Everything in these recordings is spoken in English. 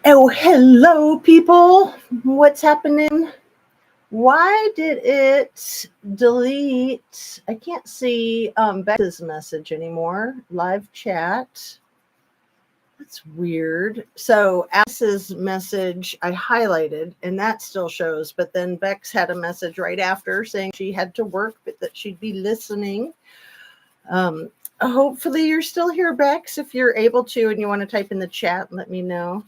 Oh, hello, people. What's happening? Why did it delete? I can't see Bex's message anymore. Live chat. That's weird. So Alice's message I highlighted, and that still shows. But then Bex had a message right after saying she had to work, but that she'd be listening. Um, Hopefully, you're still here, Bex. If you're able to, and you want to type in the chat, let me know.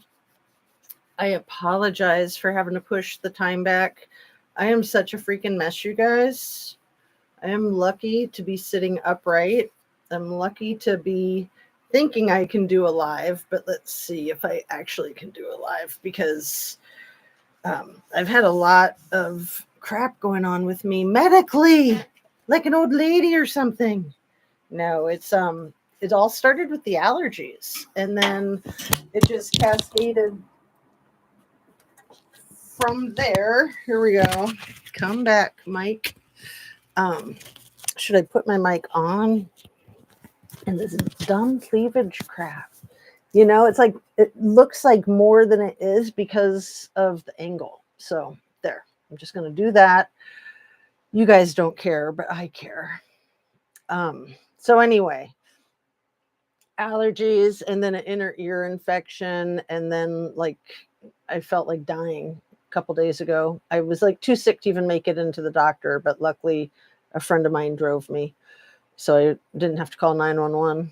I apologize for having to push the time back. I am such a freaking mess, you guys. I am lucky to be sitting upright. I'm lucky to be thinking I can do a live, but let's see if I actually can do a live because I've had a lot of crap going on with me medically, like an old lady or something. No, it all started with the allergies, and then it just cascaded from there. Here we go. Come back, Mike. Um, should I put my mic on? And this dumb cleavage crap. You know, it's like it looks like more than it is because of the angle. So there. I'm just gonna do that. You guys don't care, but I care. So anyway, allergies and then an inner ear infection, and then like I felt like dying couple days ago. I was like too sick to even make it into the doctor, but luckily a friend of mine drove me. So I didn't have to call 911.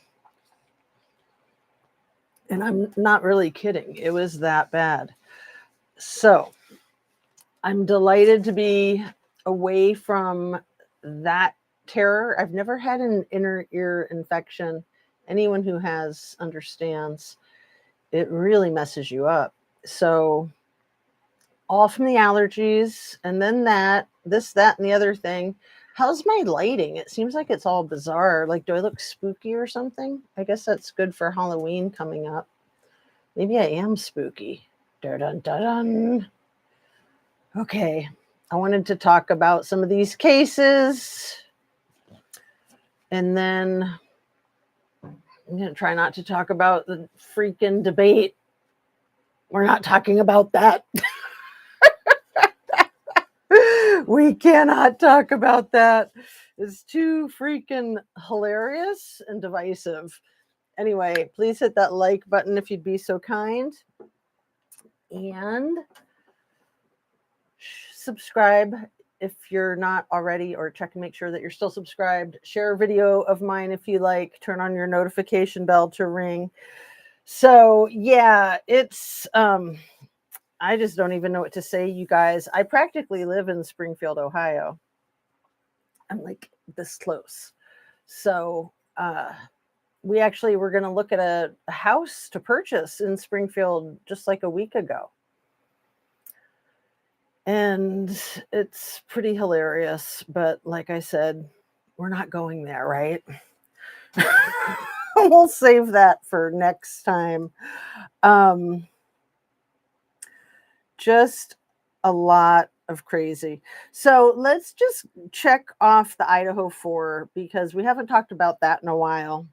And I'm not really kidding. It was that bad. So I'm delighted to be away from that terror. I've never had an inner ear infection. Anyone who has understands it really messes you up. So all from the allergies, and then that, and the other thing. How's my lighting? It seems like it's all bizarre. Like, do I look spooky or something? I guess that's good for Halloween coming up. Maybe I am spooky. Dun dun dun dun. Okay, I wanted to talk about some of these cases, and then I'm going to try not to talk about the freaking debate. We're not talking about that. We cannot talk about that. It's too freaking hilarious and divisive. Anyway, please hit that like button if you'd be so kind. And subscribe if you're not already, or check and make sure that you're still subscribed. Share a video of mine if you like. Turn on your notification bell to ring. So yeah, it's I just don't even know what to say, you guys. I practically live in Springfield, Ohio. I'm like this close. So we actually were going to look at a house to purchase in Springfield just like a week ago. And it's pretty hilarious. But like I said, we're not going there, right? We'll save that for next time. Just a lot of crazy. So let's just check off the Idaho 4 because we haven't talked about that in a while.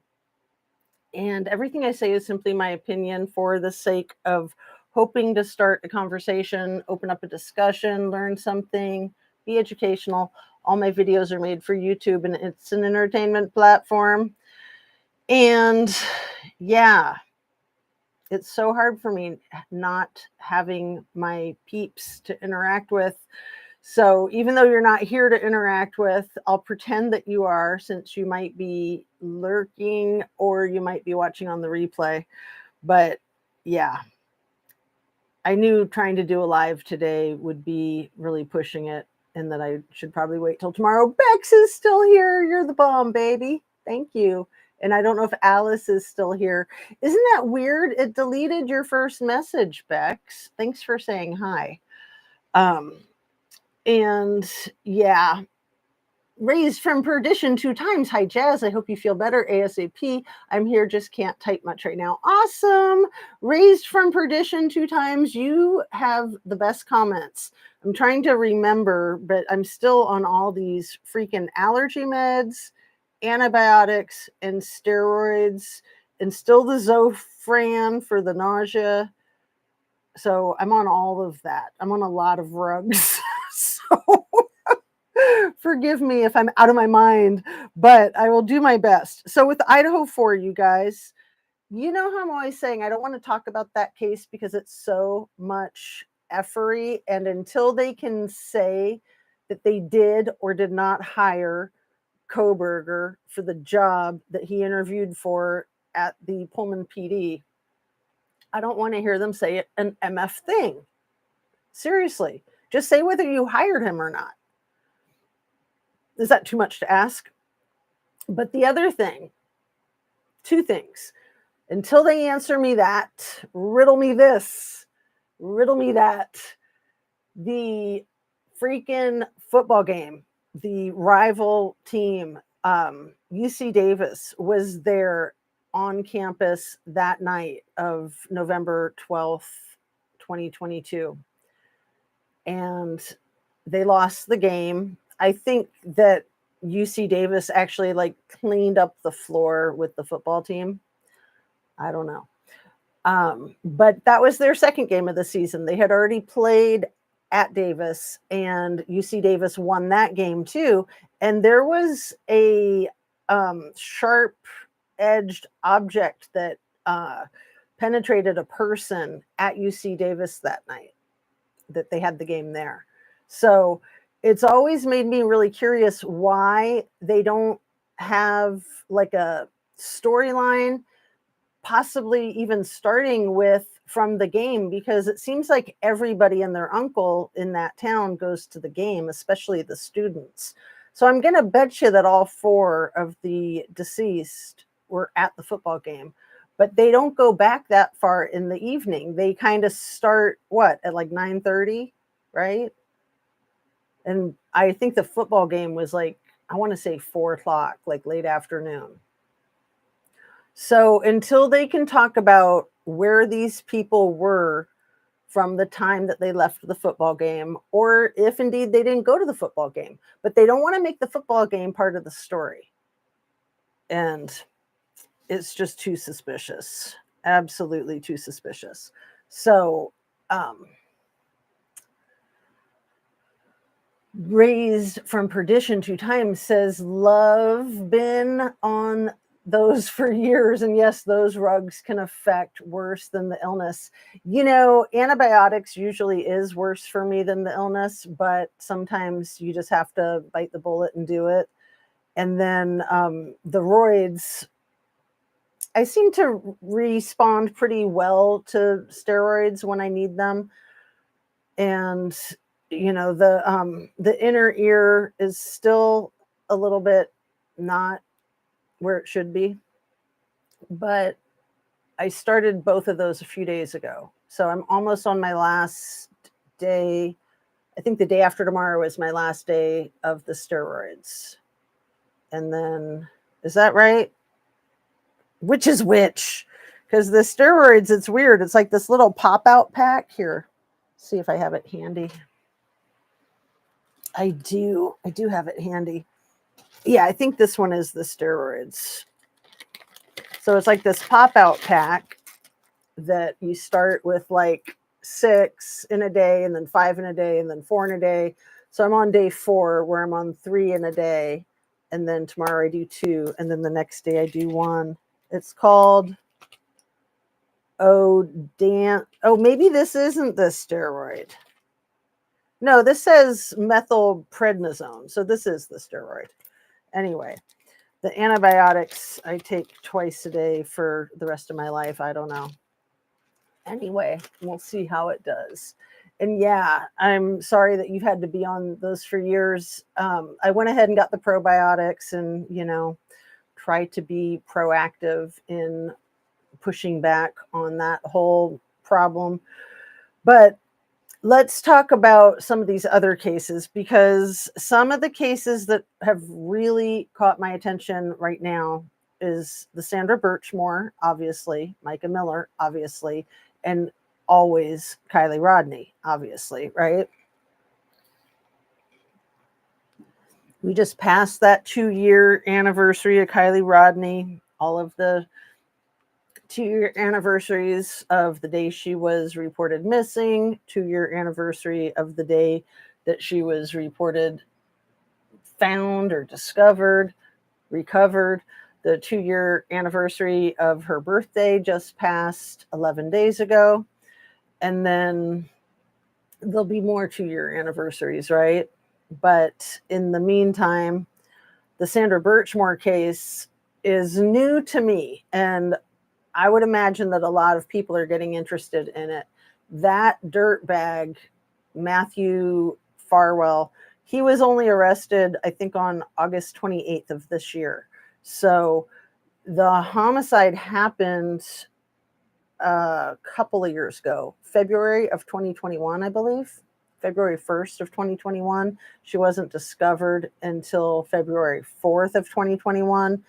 And everything I say is simply my opinion for the sake of hoping to start a conversation, open up a discussion, learn something, be educational. All my videos are made for YouTube, and it's an entertainment platform. And yeah, it's so hard for me not having my peeps to interact with. So even though you're not here to interact with, I'll pretend that you are, since you might be lurking or you might be watching on the replay. But yeah, I knew trying to do a live today would be really pushing it, and that I should probably wait till tomorrow. Bex is still here. You're the bomb, baby. Thank you. And I don't know if Alice is still here. Isn't that weird? It deleted your first message, Bex. Thanks for saying hi. And yeah, raised from perdition 2 times. Hi, Jazz. I hope you feel better ASAP. I'm here, just can't type much right now. Awesome. Raised from perdition 2 times. You have the best comments. I'm trying to remember, but I'm still on all these freaking allergy meds, antibiotics, and steroids, and still the Zofran for the nausea. So I'm on all of that. I'm on a lot of rugs. So forgive me if I'm out of my mind, but I will do my best. So with Idaho 4, you guys, you know how I'm always saying I don't want to talk about that case because it's so much effery. And until they can say that they did or did not hire Koberger for the job that he interviewed for at the Pullman PD, I don't want to hear them say an MF thing. Seriously, just say whether you hired him or not. Is that too much to ask? But the other thing, two things. Until they answer me that, riddle me this, riddle me that. The freaking football game, the rival team, UC Davis was there on campus that night of November 12th, 2022. And they lost the game. I think that UC Davis actually like cleaned up the floor with the football team. I don't know. But that was their second game of the season. They had already played at Davis, and UC Davis won that game too. And there was a sharp-edged object that penetrated a person at UC Davis that night that they had the game there. So it's always made me really curious why they don't have like a storyline, possibly even starting with from the game, because it seems like everybody and their uncle in that town goes to the game, especially the students. So I'm going to bet you that all 4 of the deceased were at the football game, but they don't go back that far in the evening. They kind of start at like 9:30, right? And I think the football game was like, I want to say 4:00, like late afternoon. So until they can talk about where these people were from the time that they left the football game, or if indeed they didn't go to the football game, but they don't want to make the football game part of the story. And it's just too suspicious. Absolutely too suspicious. So, Raised from Perdition 2 times says, love been on those for years, and yes, those rugs can affect worse than the illness. You know, antibiotics usually is worse for me than the illness, but sometimes you just have to bite the bullet and do it. And then the roids, I seem to respond pretty well to steroids when I need them. And the inner ear is still a little bit not where it should be, but I started both of those a few days ago. So I'm almost on my last day. I think the day after tomorrow is my last day of the steroids. And then, is that right? Which is which? Because the steroids, it's weird. It's like this little pop-out pack here. See if I have it handy. I do have it handy. Yeah, I think this one is the steroids. So it's like this pop-out pack that you start with like 6 in a day, and then 5 in a day, and then 4 in a day. So I'm on day 4 where I'm on 3 in a day. And then tomorrow I do 2. And then the next day I do 1. It's called, maybe this isn't the steroid. No, this says methylprednisone. So this is the steroid. Anyway, the antibiotics I take twice a day for the rest of my life. I don't know. Anyway, we'll see how it does. And yeah, I'm sorry that you've had to be on those for years. I went ahead and got the probiotics and, try to be proactive in pushing back on that whole problem. But let's talk about some of these other cases, because some of the cases that have really caught my attention right now is the Sandra Birchmore, obviously, Micah Miller, obviously, and always Kylie Rodney, obviously, right? We just passed that 2-year anniversary of Kylie Rodney. All of the 2-year anniversaries of the day she was reported missing, 2-year anniversary of the day that she was reported found or discovered, recovered. The 2-year anniversary of her birthday just passed 11 days ago. And then there'll be more 2-year anniversaries, right? But in the meantime, the Sandra Birchmore case is new to me, and I would imagine that a lot of people are getting interested in it. That dirtbag, Matthew Farwell, he was only arrested, I think, on August 28th of this year. So the homicide happened a couple of years ago, February of 2021, I believe. February 1st of 2021. She wasn't discovered until February 4th of 2021.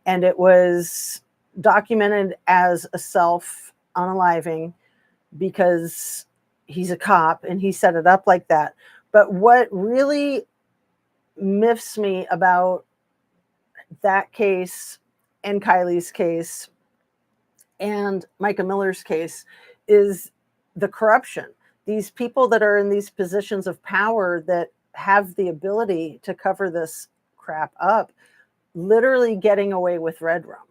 And it was documented as a self-unaliving because he's a cop and he set it up like that. But what really miffs me about that case and Kylie's case and Micah Miller's case is the corruption. These people that are in these positions of power that have the ability to cover this crap up, literally getting away with red rum.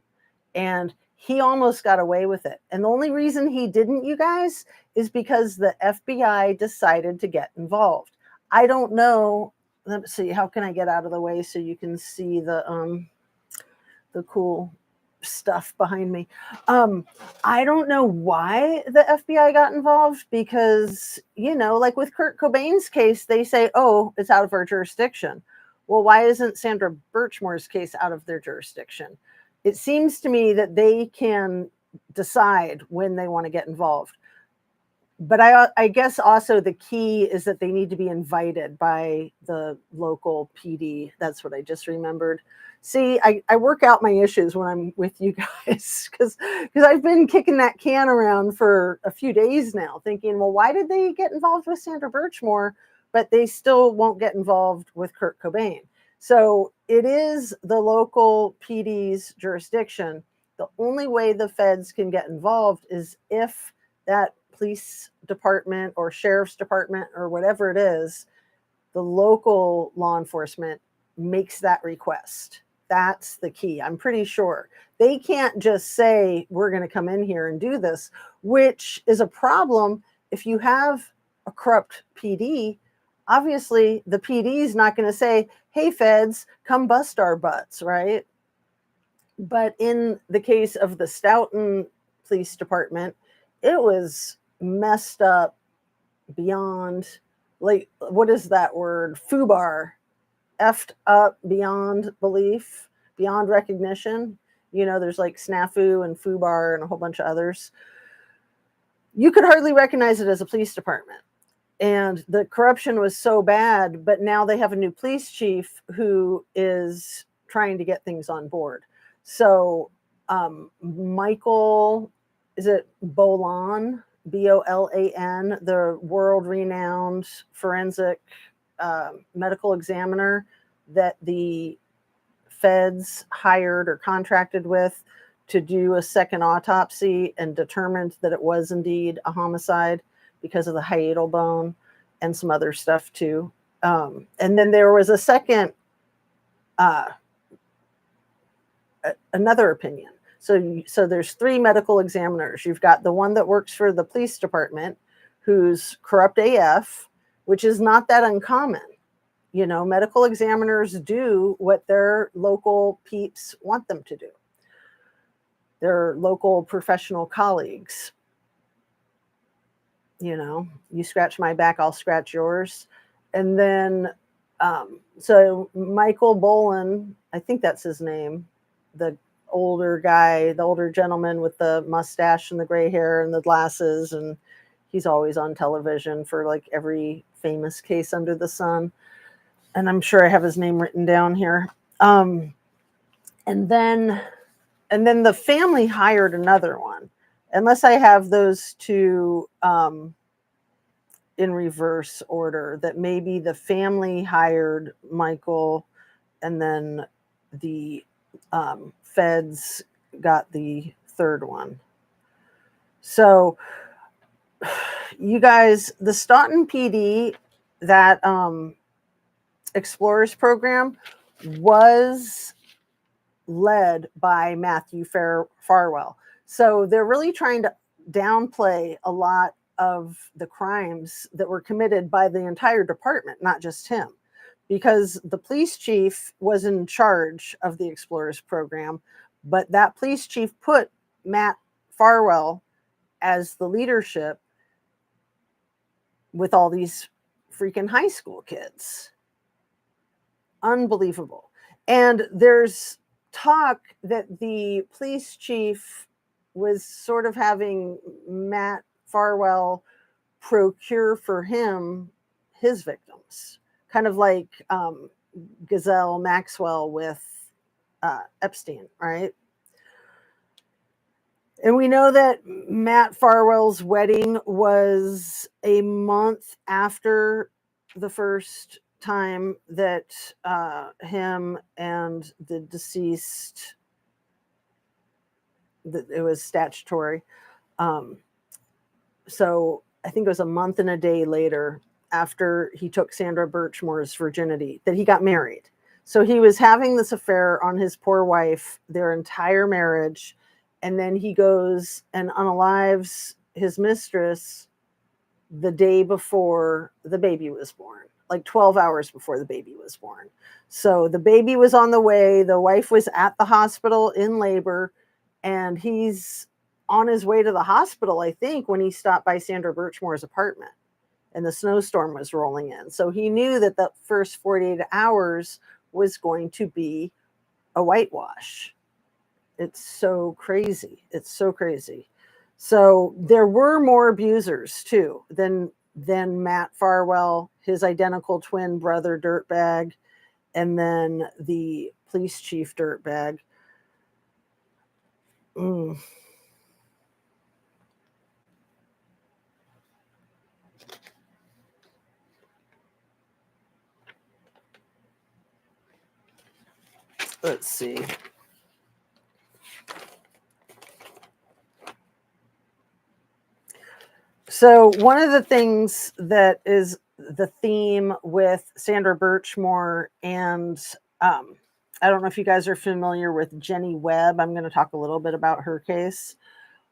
And he almost got away with it. And the only reason he didn't, you guys, is because the FBI decided to get involved. I don't know. Let's see, how can I get out of the way so you can see the cool stuff behind me. I don't know why the FBI got involved because, you know, like with Kurt Cobain's case, they say, oh, it's out of our jurisdiction. Well, why isn't Sandra Birchmore's case out of their jurisdiction? It seems to me that they can decide when they want to get involved. But I guess also the key is that they need to be invited by the local PD. That's what I just remembered. See, I work out my issues when I'm with you guys because I've been kicking that can around for a few days now thinking, well, why did they get involved with Sandra Birchmore, but they still won't get involved with Kurt Cobain? So it is the local PD's jurisdiction. The only way the feds can get involved is if that police department or sheriff's department or whatever it is, the local law enforcement makes that request. That's the key. I'm pretty sure they can't just say, we're going to come in here and do this, which is a problem. If you have a corrupt PD, obviously the PD is not going to say, hey, feds, come bust our butts, right? But in the case of the Stoughton Police Department, it was messed up beyond, like, what is that word? FUBAR. Effed up beyond belief, beyond recognition. You know, there's like snafu and FUBAR and a whole bunch of others. You could hardly recognize it as a police department. And the corruption was so bad, but now they have a new police chief who is trying to get things on board. So Michael, is it Bolan, Bolan, the world-renowned forensic medical examiner that the feds hired or contracted with to do a second autopsy and determined that it was indeed a homicide because of the hiatal bone and some other stuff too. And then there was a second, another opinion. So there's 3 medical examiners. You've got the one that works for the police department who's corrupt AF, which is not that uncommon. You know, medical examiners do what their local peeps want them to do. Their local professional colleagues. You know, you scratch my back, I'll scratch yours. And then, so Michael Bolan, I think that's his name, the older guy, the older gentleman with the mustache and the gray hair and the glasses, and he's always on television for like every famous case under the sun. And I'm sure I have his name written down here. And then the family hired another one, unless I have those 2 in reverse order, that maybe the family hired Michael and then the feds got the third one. So, you guys, the Staunton PD, that Explorers program was led by Matthew Farwell. So they're really trying to downplay a lot of the crimes that were committed by the entire department, not just him, because the police chief was in charge of the Explorers program, but that police chief put Matt Farwell as the leadership with all these freaking high school kids. Unbelievable. And there's talk that the police chief was sort of having Matt Farwell procure for him his victims, kind of like Gazelle Maxwell with Epstein, right? And we know that Matt Farwell's wedding was a month after the first time that him and the deceased, that it was statutory. So I think it was a month and a day later, after he took Sandra Birchmore's virginity, that he got married. So he was having this affair on his poor wife their entire marriage. And then he goes and unalives his mistress the day before the baby was born, like 12 hours before the baby was born. So the baby was on the way. The wife was at the hospital in labor, and he's on his way to the hospital, I think, when he stopped by Sandra Birchmore's apartment and the snowstorm was rolling in. So he knew that the first 48 hours was going to be a whitewash. It's so crazy. It's so crazy. So there were more abusers too than Matt Farwell, his identical twin brother dirtbag, and then the police chief dirtbag. Let's see. So one of the things that is the theme with Sandra Birchmore, and I don't know if you guys are familiar with Jenny Webb. I'm going to talk a little bit about her case.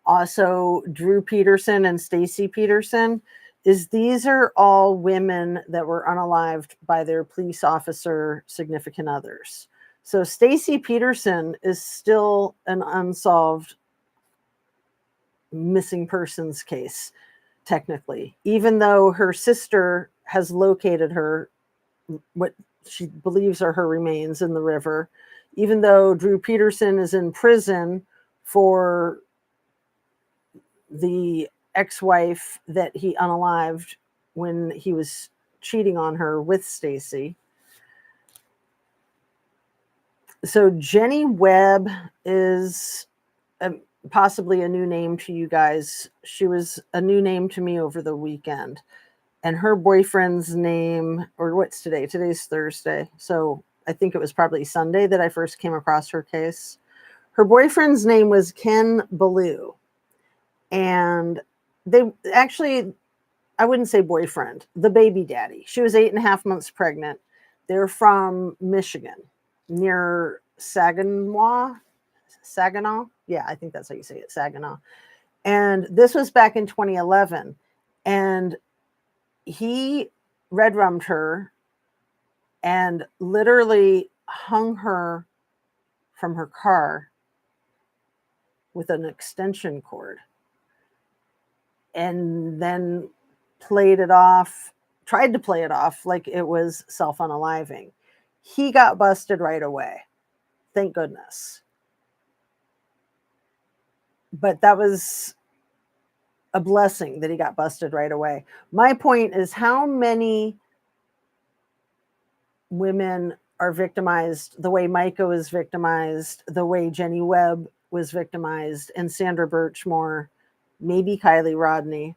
Also, Drew Peterson and Stacy Peterson, is these are all women that were unalived by their police officer significant others. So Stacy Peterson is still an unsolved missing persons case, technically, even though her sister has located her, what she believes are her remains, in the river, even though Drew Peterson is in prison for the ex-wife that he unalived when he was cheating on her with Stacy. So Jenny Webb is possibly a new name to you guys. She was a new name to me over the weekend. And her boyfriend's name, or what's today? Today's Thursday. So I think it was probably Sunday that I first came across her case. Her boyfriend's name was Ken Ballou. And they actually, I wouldn't say boyfriend, the baby daddy. She was 8.5 months pregnant. They're from Michigan, near Saginaw. Yeah, I think that's how you say it, Saginaw. And this was back in 2011. And he red rummed her and literally hung her from her car with an extension cord, and then tried to play it off like it was self-unaliving. He got busted right away. Thank goodness. But that was a blessing that he got busted right away. My point is, how many women are victimized the way Micah was victimized, the way Jenny Webb was victimized, and Sandra Birchmore, maybe Kylie Rodney?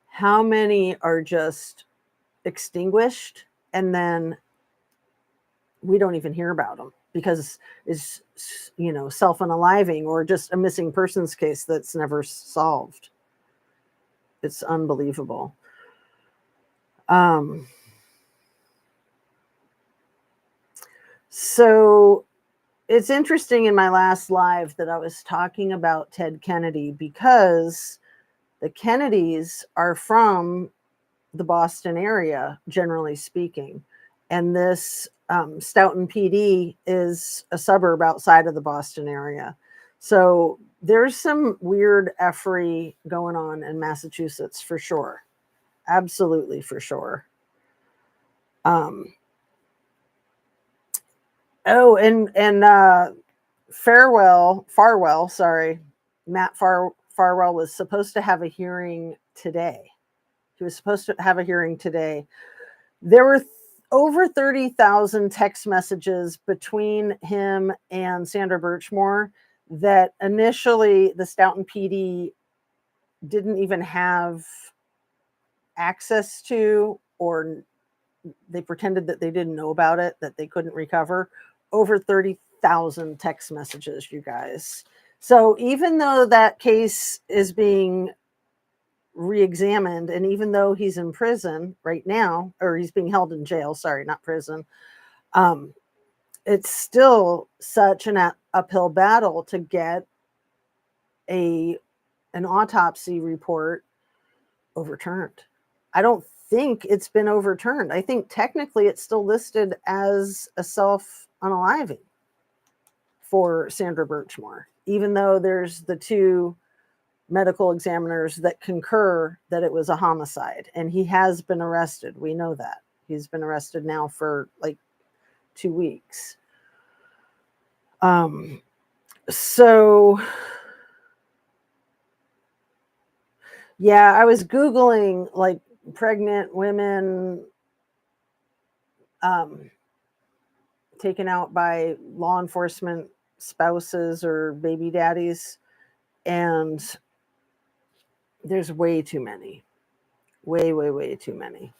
How many are just extinguished and then we don't even hear about them? because it's, self-unaliving or just a missing persons case that's never solved. It's unbelievable. So it's interesting in my last live that I was talking about Ted Kennedy, because the Kennedys are from the Boston area, generally speaking. And this Stoughton PD is a suburb outside of the Boston area. So there's some weird effery going on in Massachusetts for sure. Absolutely for sure. Farwell, sorry. Matt Farwell was supposed to have a hearing today. He was supposed to have a hearing today. There were over 30,000 text messages between him and Sandra Birchmore that initially the Stoughton PD didn't even have access to, or they pretended that they didn't know about it, that they couldn't recover. Over 30,000 text messages, you guys. So even though that case is being re-examined, and even though he's in prison right now, or he's being held in jail, sorry, not prison, it's still such an uphill battle to get an autopsy report overturned. I don't think it's been overturned. I think technically it's still listed as a self-unaliving for Sandra Birchmore, even though there's the two medical examiners that concur that it was a homicide, and he has been arrested. We know that. He's been arrested now for like 2 weeks. So yeah, I was Googling like pregnant women taken out by law enforcement spouses or baby daddies, and there's way too many. Way too many.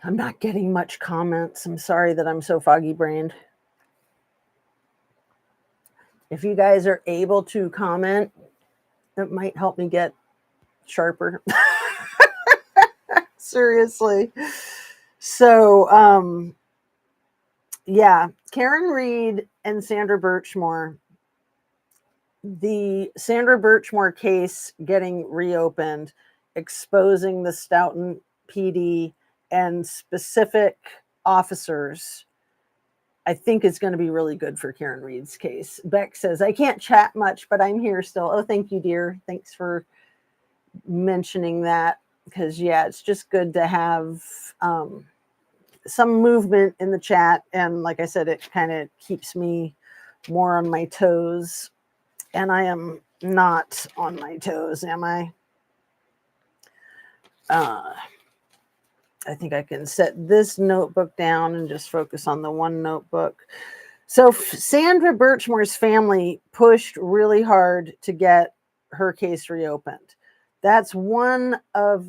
I'm not getting much comments. I'm sorry that I'm so foggy brained. If you guys are able to comment, it might help me get sharper. Seriously. So, yeah, Karen Reed and Sandra Birchmore. The Sandra Birchmore case getting reopened, exposing the Stoughton PD and specific officers, I think is going to be really good for Karen Reed's case. Beck says, I can't chat much, but I'm here still. Oh, thank you, dear. Thanks for mentioning that, because, yeah, it's just good to have some movement in the chat. And like I said, it kind of keeps me more on my toes. And I am not on my toes, am I? I think I can set this notebook down and just focus on the one notebook. So Sandra Birchmore's family pushed really hard to get her case reopened. That's one of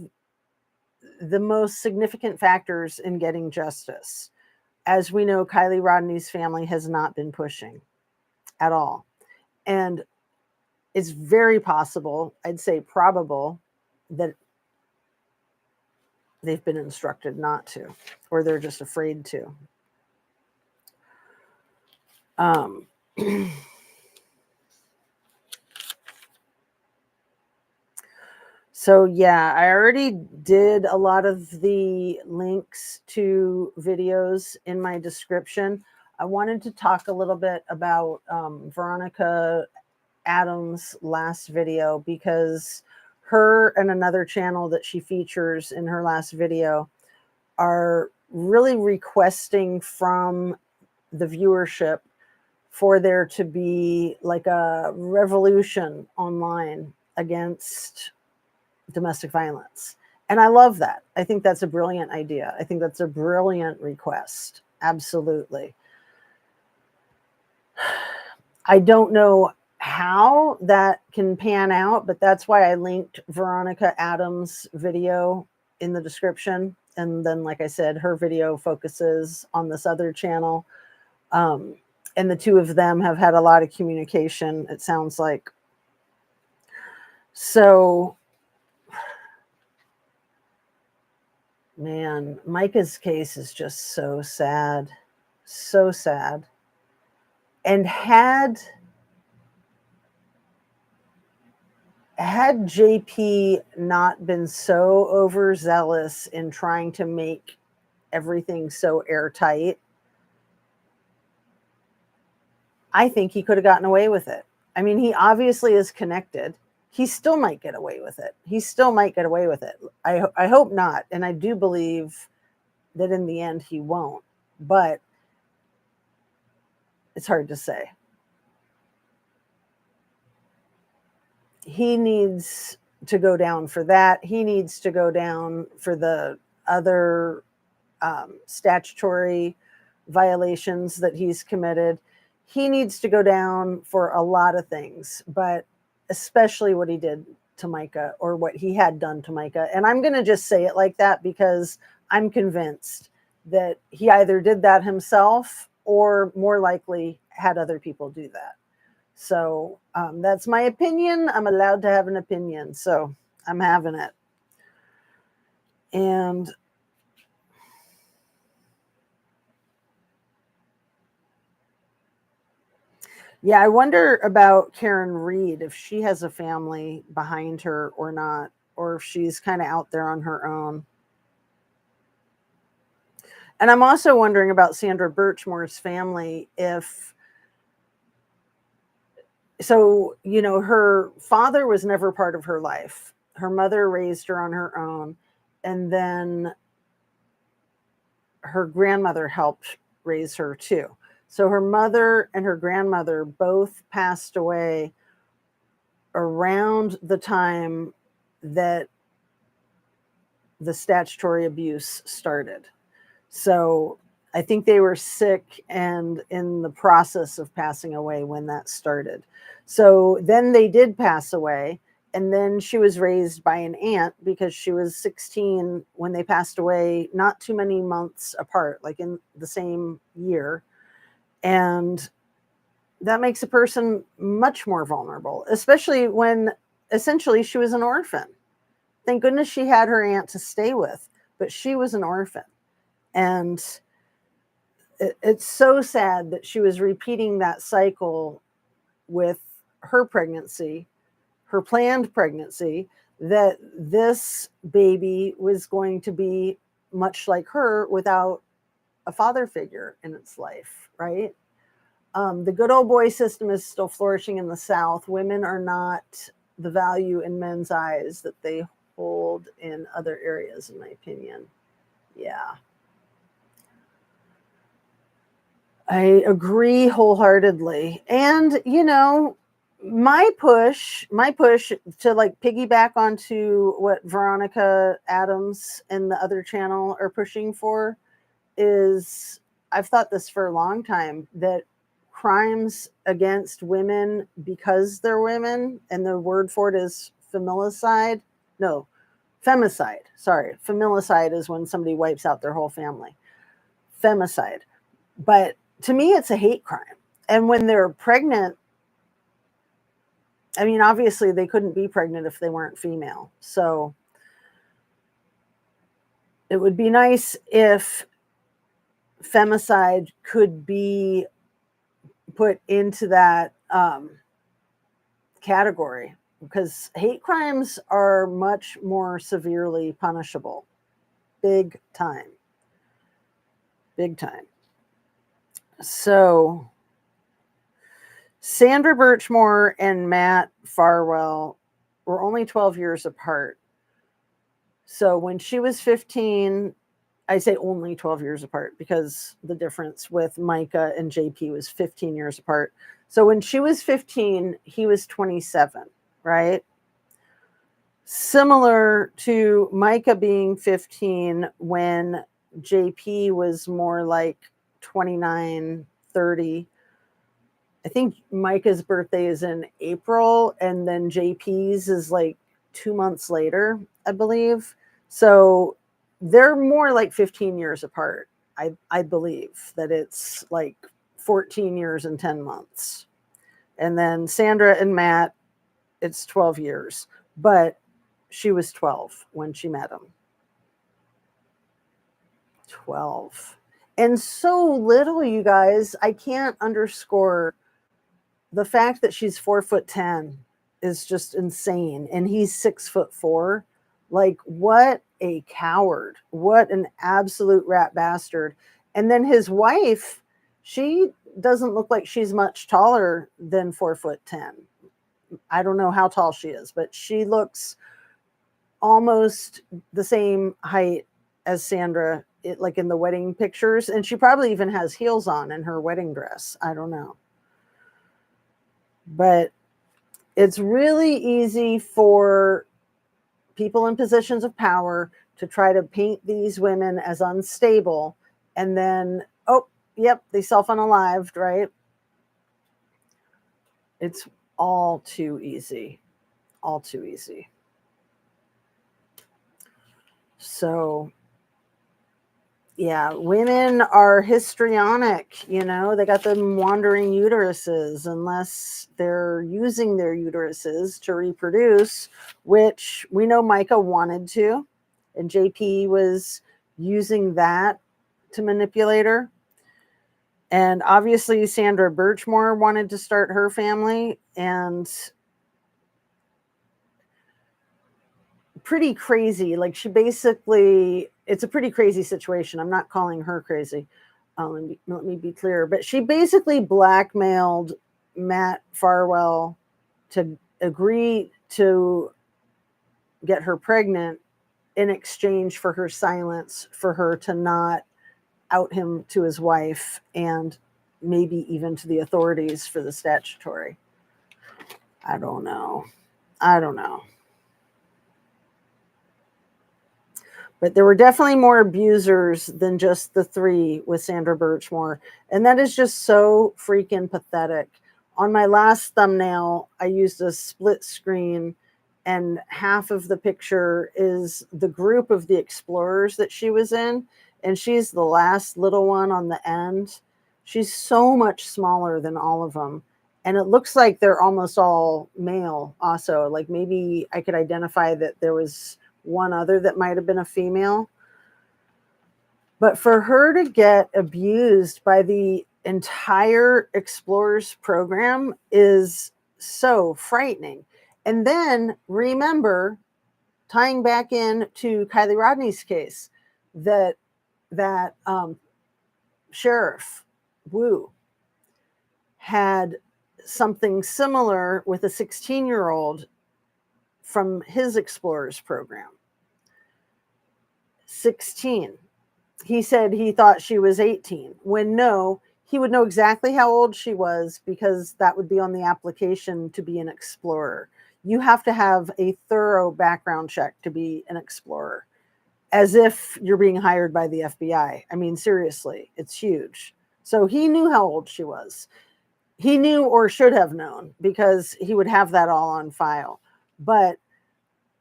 the most significant factors in getting justice. As we know, Kylie Rodney's family has not been pushing at all. And it's very possible, I'd say probable, that they've been instructed not to, or they're just afraid to. So yeah, I already did a lot of the links to videos in my description. I wanted to talk a little bit about Veronica Adams' last video, because her and another channel that she features in her last video are really requesting from the viewership for there to be like a revolution online against domestic violence. And I love that. I think that's a brilliant idea. I think that's a brilliant request. Absolutely. I don't know how that can pan out, but that's why I linked Veronica Adams' video in the description. And then, like I said, her video focuses on this other channel. And the two of them have had a lot of communication, it sounds like. So, man, Micah's case is just so sad. So sad. And had JP not been so overzealous in trying to make everything so airtight, I think he could have gotten away with it. I mean, he obviously is connected. He still might get away with it. I hope not. And I do believe that in the end he won't. But it's hard to say. He needs to go down for that. He needs to go down for the other statutory violations that he's committed. He needs to go down for a lot of things, but especially what he did to Micah, or what he had done to Micah. And I'm going to just say it like that because I'm convinced that he either did that himself or more likely had other people do that. So that's my opinion. I'm allowed to have an opinion, so I'm having it. And yeah, I wonder about Karen Reed, if she has a family behind her or not, or if she's kind of out there on her own. And I'm also wondering about Sandra Birchmore's family. So, you know, her father was never part of her life. Her mother raised her on her own. And then her grandmother helped raise her too. So her mother and her grandmother both passed away around the time that the statutory abuse started. So I think they were sick and in the process of passing away when that started. So then they did pass away. And then she was raised by an aunt because she was 16 when they passed away, not too many months apart, like in the same year. And that makes a person much more vulnerable, especially when essentially she was an orphan. Thank goodness she had her aunt to stay with, but she was an orphan. And it's so sad that she was repeating that cycle with her pregnancy, her planned pregnancy, that this baby was going to be much like her without a father figure in its life, right? The good old boy system is still flourishing in the South. Women are not the value in men's eyes that they hold in other areas, in my opinion. Yeah. I agree wholeheartedly. And, you know, my push to like piggyback onto what Veronica Adams and the other channel are pushing for is, I've thought this for a long time, that crimes against women because they're women, and the word for it is femicide. No, femicide. Sorry. Feminicide is when somebody wipes out their whole family. Femicide. But to me, it's a hate crime. And when they're pregnant, I mean, obviously they couldn't be pregnant if they weren't female. So it would be nice if femicide could be put into that category, because hate crimes are much more severely punishable. Big time. Big time. So Sandra Birchmore and Matt Farwell were only 12 years apart. So when she was 15, I say only 12 years apart because the difference with Micah and JP was 15 years apart. So when she was 15, he was 27, right? Similar to Micah being 15 when JP was more like 29, 30. I think Micah's birthday is in April, and then JP's is like 2 months later, I believe. So they're more like 15 years apart. I believe that it's like 14 years and 10 months. And then Sandra and Matt, it's 12 years. But she was 12 when she met him. 12. And so little, you guys. I can't underscore the fact that she's 4'10" is just insane. And he's 6'4". Like, what a coward. What an absolute rat bastard. And then his wife, she doesn't look like she's much taller than 4'10". I don't know how tall she is, but she looks almost the same height as Sandra, like in the wedding pictures. And she probably even has heels on in her wedding dress. I don't know. But it's really easy for people in positions of power to try to paint these women as unstable. And then, oh, yep, they self-unalived, right? It's all too easy. All too easy. So, yeah, women are histrionic, you know, they got them wandering uteruses unless they're using their uteruses to reproduce, which we know Micah wanted to, and JP was using that to manipulate her. And obviously Sandra Birchmore wanted to start her family, and pretty crazy. Like, she basically, it's a pretty crazy situation. I'm not calling her crazy. Let me be clear. But she basically blackmailed Matt Farwell to agree to get her pregnant in exchange for her silence, for her to not out him to his wife and maybe even to the authorities for the statutory. I don't know. But there were definitely more abusers than just the three with Sandra Birchmore. And that is just so freaking pathetic. On my last thumbnail, I used a split screen, and half of the picture is the group of the explorers that she was in. And she's the last little one on the end. She's so much smaller than all of them. And it looks like they're almost all male also. Like, maybe I could identify that there was one other that might have been a female. But for her to get abused by the entire Explorers program is so frightening. And then remember, tying back in to Kylie Rodney's case, that Sheriff Wu had something similar with a 16-year-old from his Explorers program. 16. He said he thought she was 18, when no, he would know exactly how old she was, because that would be on the application to be an explorer. You have to have a thorough background check to be an explorer, as if you're being hired by the FBI. I mean, seriously, it's huge. So he knew how old she was. He knew, or should have known, because he would have that all on file. But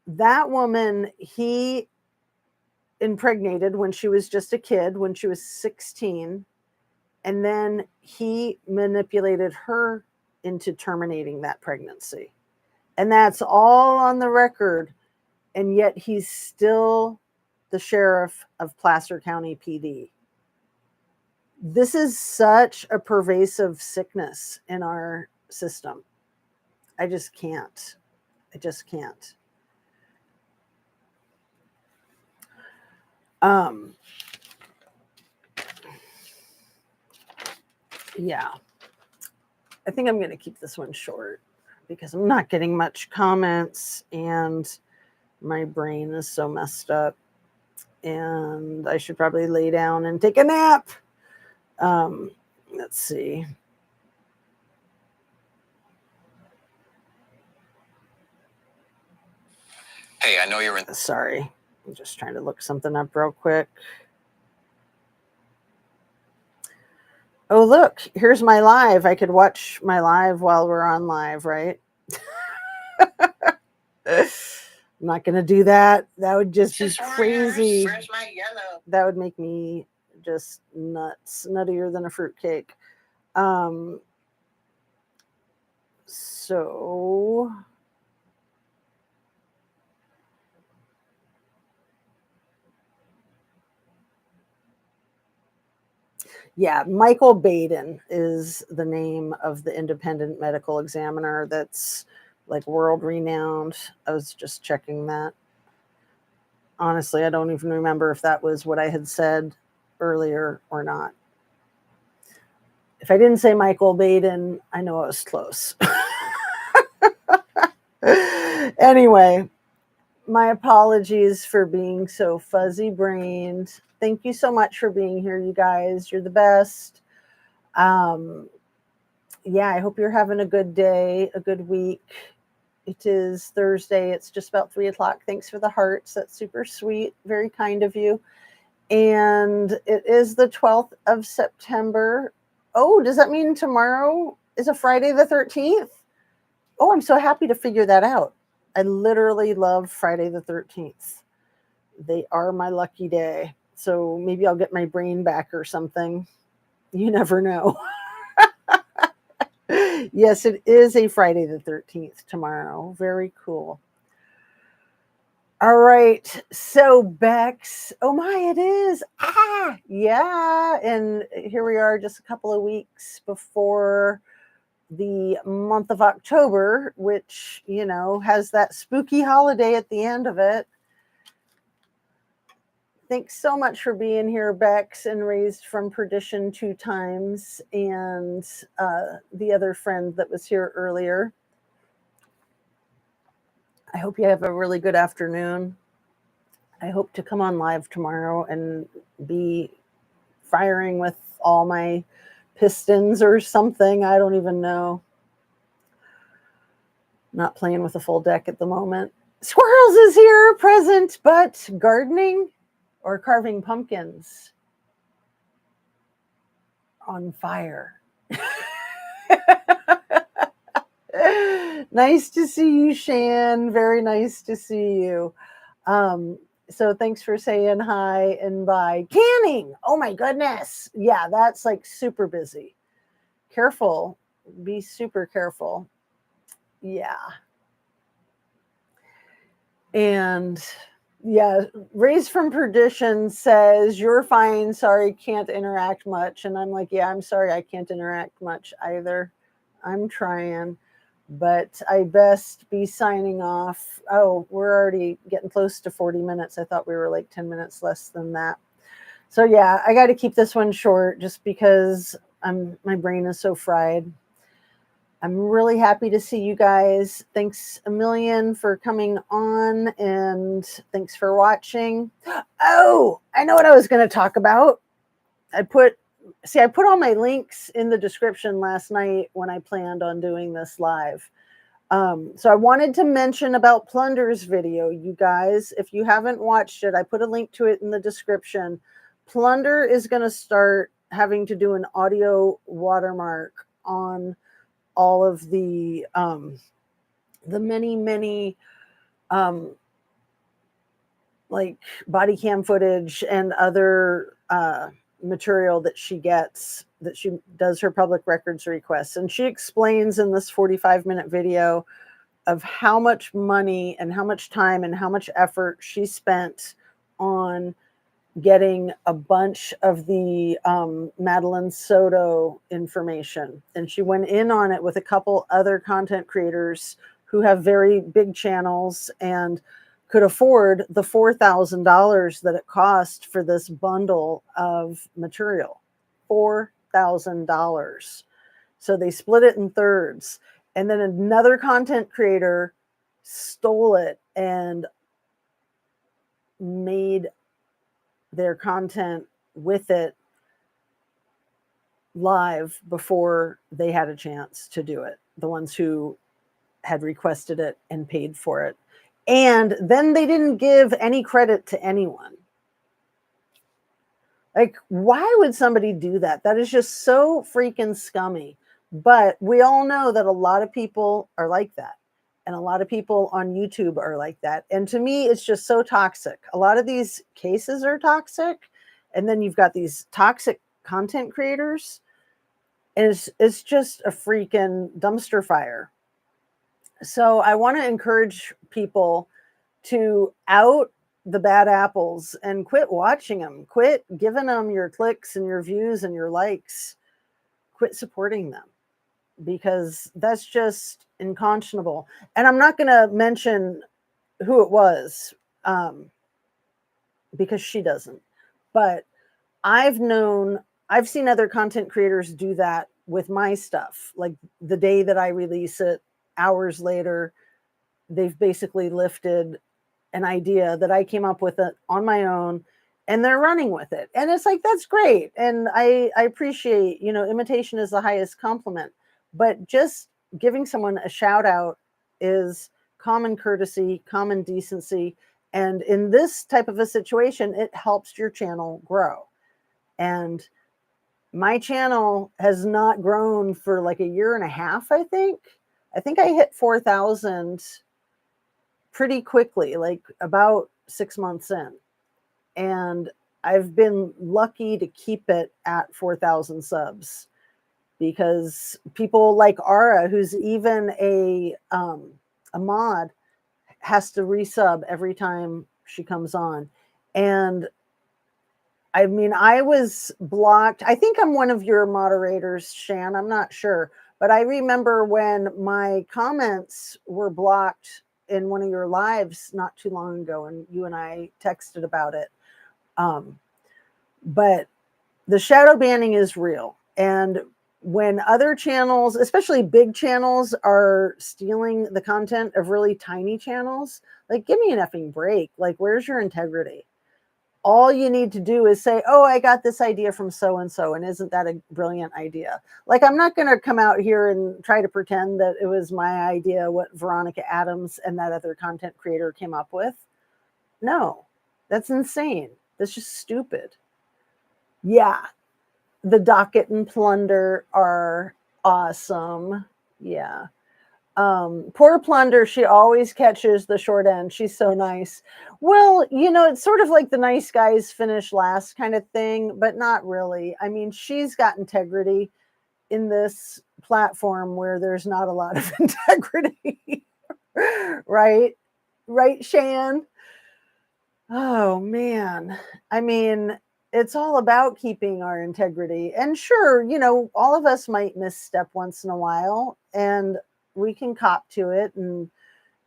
that woman, he impregnated when she was just a kid, when she was 16. And then he manipulated her into terminating that pregnancy. And that's all on the record. And yet he's still the sheriff of Placer County PD. This is such a pervasive sickness in our system. I just can't. Yeah. I think I'm going to keep this one short because I'm not getting much comments and my brain is so messed up, and I should probably lay down and take a nap. Let's see. Hey, I know you're in. Sorry. I'm just trying to look something up real quick. Oh, look, here's my live. I could watch my live while we're on live, right? I'm not going to do that. That would just be crazy. Where's my yellow? That would make me just nuts, nuttier than a fruitcake. So yeah, Michael Baden is the name of the independent medical examiner that's like world renowned. I was just checking that. Honestly, I don't even remember if that was what I had said earlier or not. If I didn't say Michael Baden, I know I was close. Anyway, my apologies for being so fuzzy brained. Thank you so much for being here, you guys. You're the best. Yeah, I hope you're having a good day, a good week. It is Thursday. It's just about 3:00. Thanks for the hearts. That's super sweet. Very kind of you. And it is the 12th of September. Oh, does that mean tomorrow is a Friday the 13th? Oh, I'm so happy to figure that out. I literally love Friday the 13th. They are my lucky day. So maybe I'll get my brain back or something. You never know. Yes, it is a Friday the 13th tomorrow. Very cool. All right. So Bex, oh my, it is. Yeah. And here we are just a couple of weeks before the month of October, which, has that spooky holiday at the end of it. Thanks so much for being here, Bex, and Raised from Perdition 2 times, and the other friend that was here earlier. I hope you have a really good afternoon. I hope to come on live tomorrow and be firing with all my pistons or something. I don't even know. Not playing with a full deck at the moment. Squirrels is here, present, but gardening or carving pumpkins on fire. Nice to see you, Shan. Very nice to see you. So thanks for saying hi and bye. Canning. Oh my goodness. Yeah, that's like super busy. Careful. Be super careful. Yeah. And yeah, Raised from Perdition says, you're fine. Sorry, can't interact much. And I'm like, yeah, I'm sorry, I can't interact much either. I'm trying, but I best be signing off. Oh, we're already getting close to 40 minutes. I thought we were like 10 minutes less than that. So yeah, I got to keep this one short just because my brain is so fried. I'm really happy to see you guys. Thanks a million for coming on, and thanks for watching. Oh, I know what I was going to talk about. I put all my links in the description last night when I planned on doing this live. So I wanted to mention about Plunder's video, you guys. If you haven't watched it, I put a link to it in the description. Plunder is going to start having to do an audio watermark on all of the many like body cam footage and other material that she gets, that she does her public records requests. And she explains in this 45-minute video of how much money and how much time and how much effort she spent on getting a bunch of the Madeline Soto information. And she went in on it with a couple other content creators who have very big channels and could afford the $4,000 that it cost for this bundle of material. $4,000. So they split it in thirds. And then another content creator stole it and made their content with it live before they had a chance to do it. The ones who had requested it and paid for it. And then they didn't give any credit to anyone. Like, why would somebody do that? That is just so freaking scummy. But we all know that a lot of people are like that. And a lot of people on YouTube are like that. And to me, it's just so toxic. A lot of these cases are toxic. And then you've got these toxic content creators. And it's just a freaking dumpster fire. So I want to encourage people to out the bad apples and quit watching them. Quit giving them your clicks and your views and your likes. Quit supporting them, because that's just unconscionable. And I'm not going to mention who it was, because she doesn't. But I've seen other content creators do that with my stuff. Like the day that I release it, hours later, they've basically lifted an idea that I came up with on my own, and they're running with it. And it's like, that's great. And I appreciate, imitation is the highest compliment. But just giving someone a shout out is common courtesy, common decency. And in this type of a situation, it helps your channel grow. And my channel has not grown for like a year and a half, I think. I think I hit 4,000 pretty quickly, like about 6 months in. And I've been lucky to keep it at 4,000 subs, because people like Ara, who's even a mod, has to resub every time she comes on. And I mean, I was blocked. I think I'm one of your moderators, Shan. I'm not sure. But I remember when my comments were blocked in one of your lives not too long ago, and you and I texted about it. But the shadow banning is real. And when other channels, especially big channels, are stealing the content of really tiny channels, like, give me an effing break. Like, where's your integrity? All you need to do is say, oh, I got this idea from so-and-so, and isn't that a brilliant idea? Like, I'm not going to come out here and try to pretend that it was my idea what Veronica Adams and that other content creator came up with. No, that's insane. That's just stupid. Yeah, the docket and plunder are awesome. Yeah. Poor Plunder, she always catches the short end. She's so nice. Well, it's sort of like the nice guys finish last kind of thing, but not really. I mean, she's got integrity in this platform where there's not a lot of integrity. Right? Right, Shan? Oh, man. I mean, it's all about keeping our integrity. And sure, all of us might misstep once in a while, and we can cop to it and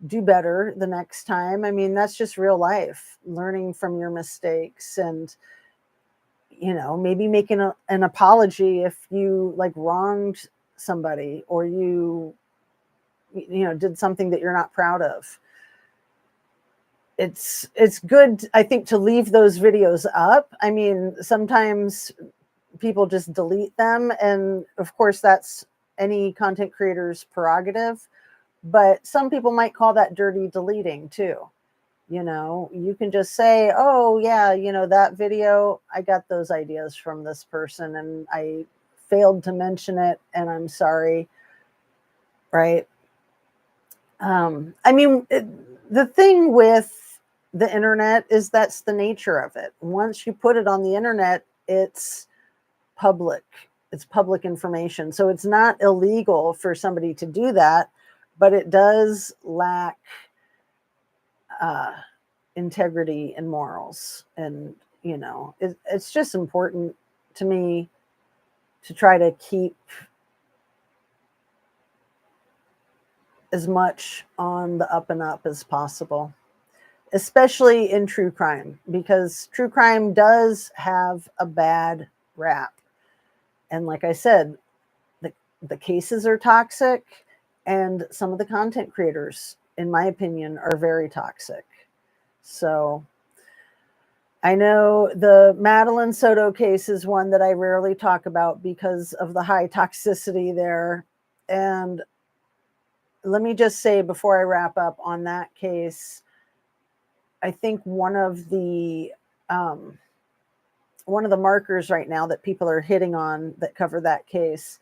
do better the next time. I mean, that's just real life, learning from your mistakes, and maybe making an apology if you like wronged somebody, or you did something that you're not proud of. It's good, I think, to leave those videos up. I mean, sometimes people just delete them, and of course that's any content creator's prerogative, but some people might call that dirty deleting too. You can just say, oh yeah, that video, I got those ideas from this person and I failed to mention it, and I'm sorry. Right? I mean, the thing with the internet is that's the nature of it. Once you put it on the internet, it's public. It's public information. So it's not illegal for somebody to do that, but it does lack integrity and morals. And, it's just important to me to try to keep as much on the up and up as possible, especially in true crime, because true crime does have a bad rap. And like I said, the cases are toxic, and some of the content creators, in my opinion, are very toxic. So I know the Madeline Soto case is one that I rarely talk about because of the high toxicity there. And let me just say before I wrap up on that case, I think one of the markers right now that people are hitting on that cover that case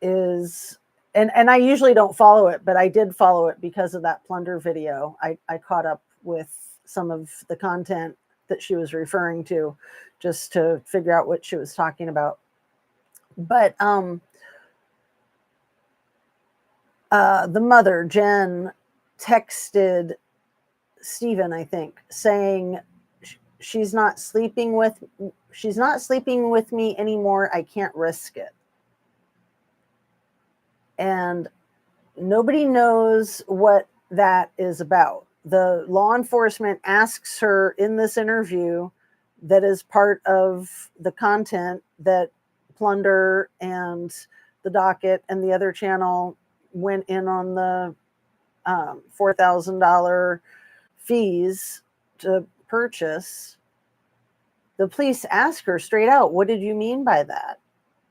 is and I usually don't follow it, but I did follow it because of that plunder video. I caught up with some of the content that she was referring to just to figure out what she was talking about. But the mother, Jen, texted Stephen, I think, saying she's not sleeping with me anymore. I can't risk it. And nobody knows what that is about. The law enforcement asks her in this interview that is part of the content that Plunder and the Docket and the other channel went in on the $4,000 fees to purchase. The police ask her straight out, what did you mean by that?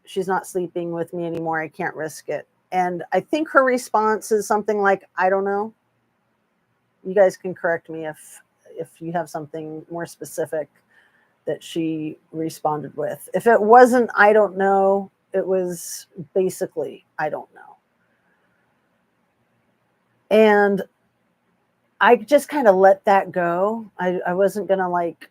She's not sleeping with me anymore. I can't risk it. And I think her response is something like, I don't know. You guys can correct me if you have something more specific that she responded with. If it wasn't, I don't know, it was basically, I don't know. And I just kind of let that go. I wasn't going to like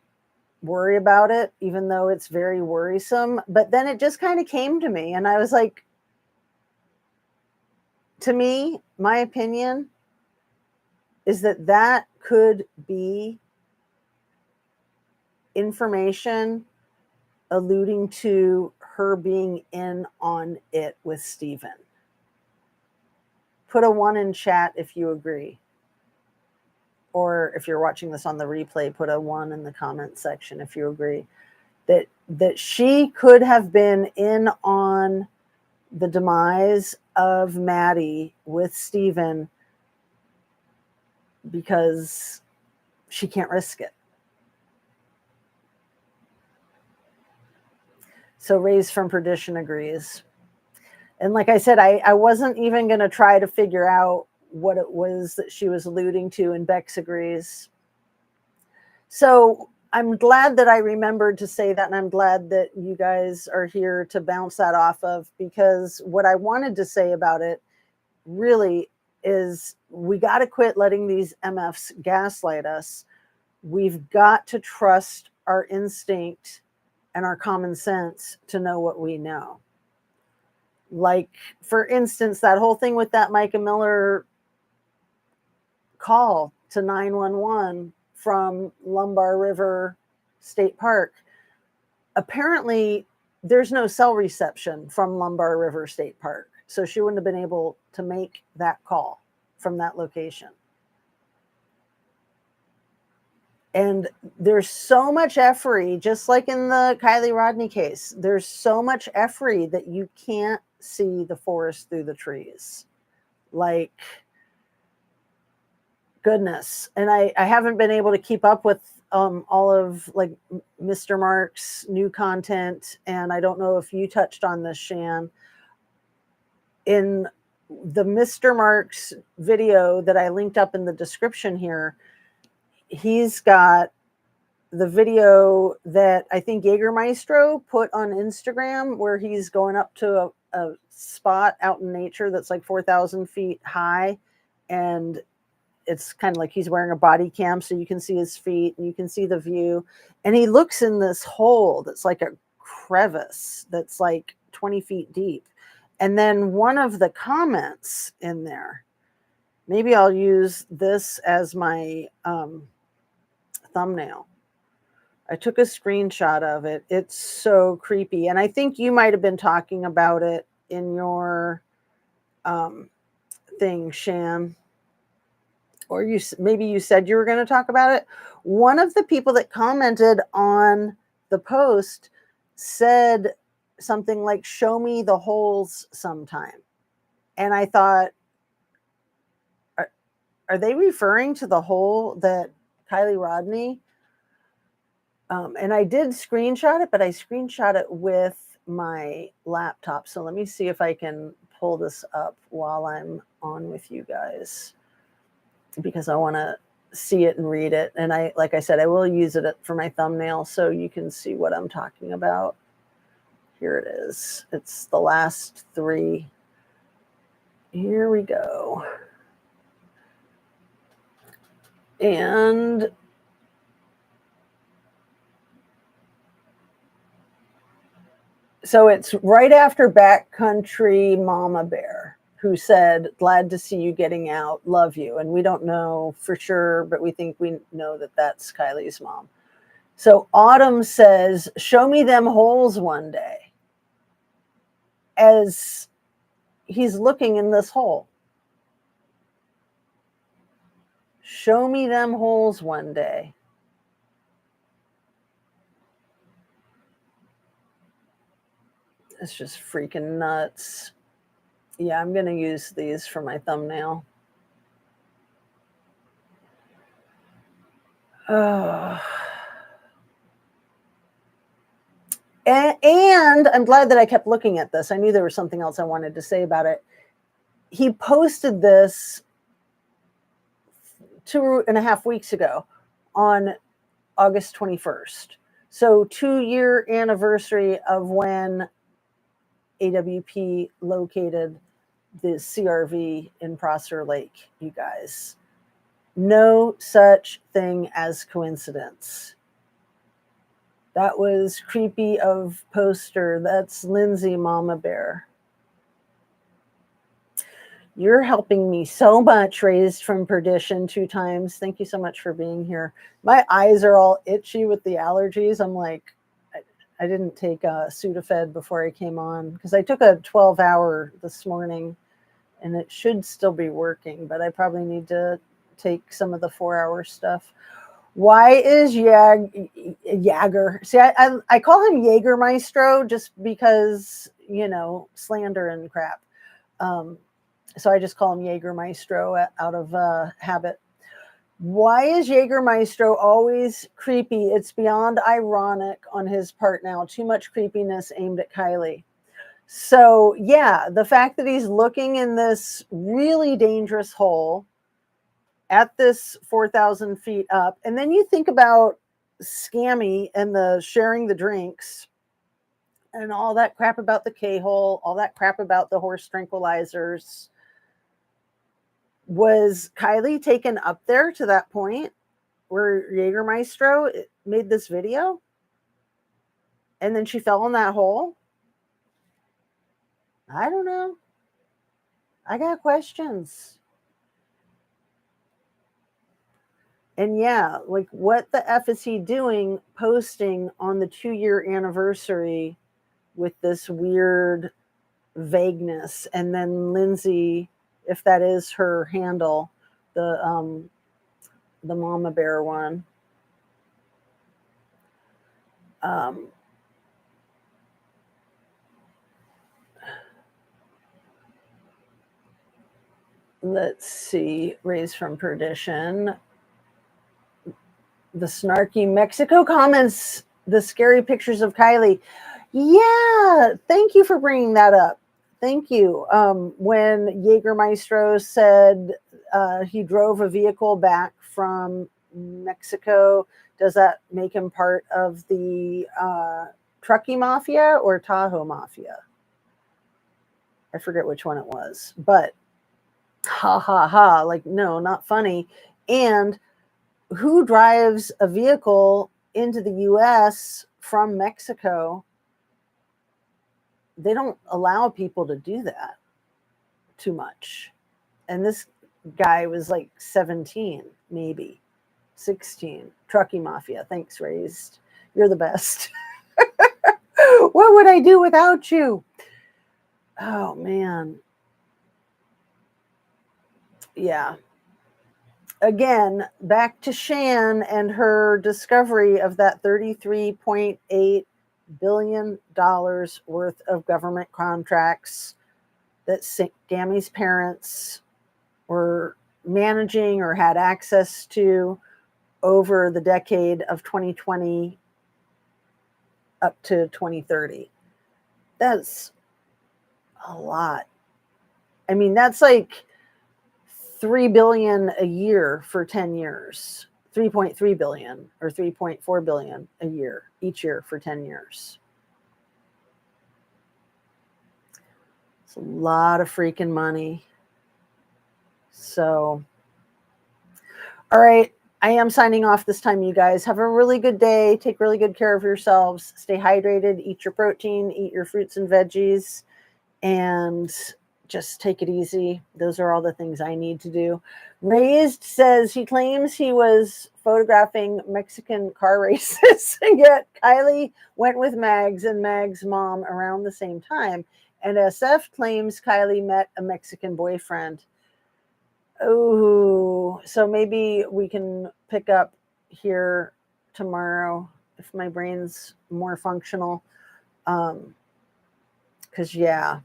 worry about it, even though it's very worrisome. But then it just kind of came to me and I was like, to me, my opinion is that that could be information alluding to her being in on it with Stephen. Put a 1 in chat if you agree. Or if you're watching this on the replay, put a 1 in the comment section if you agree. That she could have been in on the demise of Maddie with Stephen because she can't risk it. So Raised from Perdition agrees. And like I said, I wasn't even going to try to figure out what it was that she was alluding to, and Bex agrees. So I'm glad that I remembered to say that, and I'm glad that you guys are here to bounce that off of, because what I wanted to say about it really is we got to quit letting these MFs gaslight us. We've got to trust our instinct and our common sense to know what we know. Like, for instance, that whole thing with that Micah Miller call to 911 from Lumbar River State Park. Apparently, there's no cell reception from Lumbar River State Park. So she wouldn't have been able to make that call from that location. And there's so much effery, just like in the Kylie Rodney case, there's so much effery that you can't see the forest through the trees. Like, goodness. And I haven't been able to keep up with all of like Mr. Mark's new content. And I don't know if you touched on this, Shan. In the Mr. Mark's video that I linked up in the description here, he's got the video that I think Jägermeister put on Instagram where he's going up to a spot out in nature that's like 4,000 feet high. And it's kind of like he's wearing a body cam so you can see his feet and you can see the view. And he looks in this hole that's like a crevice that's like 20 feet deep. And then one of the comments in there, maybe I'll use this as my thumbnail. I took a screenshot of it. It's so creepy. And I think you might have been talking about it in your thing, Shan. Or maybe you said you were going to talk about it. One of the people that commented on the post said something like, show me the holes sometime. And I thought, are they referring to the hole that Kylie Rodney? And I did screenshot it, but I screenshot it with my laptop. So let me see if I can pull this up while I'm on with you guys, because I want to see it and read it. And like I said, I will use it for my thumbnail so you can see what I'm talking about. Here it is. It's the last 3. here we go. And so it's right after Backcountry Mama Bear, who said, "Glad to see you getting out. Love you." And we don't know for sure, but we think we know that that's Kylie's mom. So Autumn says, "Show me them holes one day," as he's looking in this hole. Show me them holes one day. It's just freaking nuts. Yeah, I'm going to use these for my thumbnail. And I'm glad that I kept looking at this. I knew there was something else I wanted to say about it. He posted this 2.5 weeks ago on August 21st. So 2-year anniversary of when AWP located the CRV in Prosser Lake, you guys. No such thing as coincidence. That was creepy of poster. That's Lindsay Mama Bear. You're helping me so much, Raised from Perdition 2 times. Thank you so much for being here. My eyes are all itchy with the allergies. I'm like, I didn't take a Sudafed before I came on because I took a 12-hour this morning and it should still be working, but I probably need to take some of the 4-hour stuff. Why is Jaeger? See, I call him Jägermeister just because, slander and crap. So I just call him Jägermeister out of habit. Why is Jägermeister always creepy? It's beyond ironic on his part now. Too much creepiness aimed at Kylie. So yeah, the fact that he's looking in this really dangerous hole at this 4,000 feet up, and then you think about Scammy and the sharing the drinks and all that crap about the K-hole, all that crap about the horse tranquilizers. Was Kylie taken up there to that point where Jägermeister made this video and then she fell in that hole? I don't know. I got questions. And yeah, like what the F is he doing posting on the 2-year anniversary with this weird vagueness? And then Lindsay, if that is her handle, the Mama Bear one. Let's see, Raised from Perdition. The snarky Mexico comments, the scary pictures of Kylie. Yeah, thank you for bringing that up. Thank you. When Jägermeister said he drove a vehicle back from Mexico, does that make him part of the Truckee Mafia or Tahoe Mafia? I forget which one it was, but ha ha ha, like, no, not funny. And who drives a vehicle into the US from Mexico? They don't allow people to do that too much. And this guy was like 17, maybe 16. Truckee Mafia. Thanks, Raised. You're the best. What would I do without you? Oh, man. Yeah. Again, back to Shan and her discovery of that $33.8 billion worth of government contracts that Dammy's parents were managing or had access to over the decade of 2020 up to 2030. That's a lot. I mean, that's like $3 billion a year for 10 years, 3.3 billion or 3.4 billion a year, each year for 10 years. It's a lot of freaking money. So, all right. I am signing off this time, you guys. Have a really good day. Take really good care of yourselves. Stay hydrated. Eat your protein. Eat your fruits and veggies. And just take it easy. Those are all the things I need to do. Raised says he claims he was photographing Mexican car races, and yet Kylie went with Mags and Mags' mom around the same time. And SF claims Kylie met a Mexican boyfriend. Oh, so maybe we can pick up here tomorrow if my brain's more functional. Because, yeah.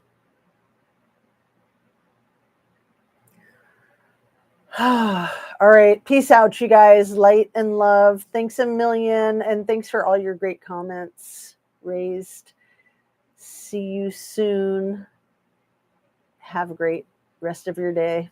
All right. Peace out, you guys. Light and love. Thanks a million. And thanks for all your great comments raised. See you soon. Have a great rest of your day.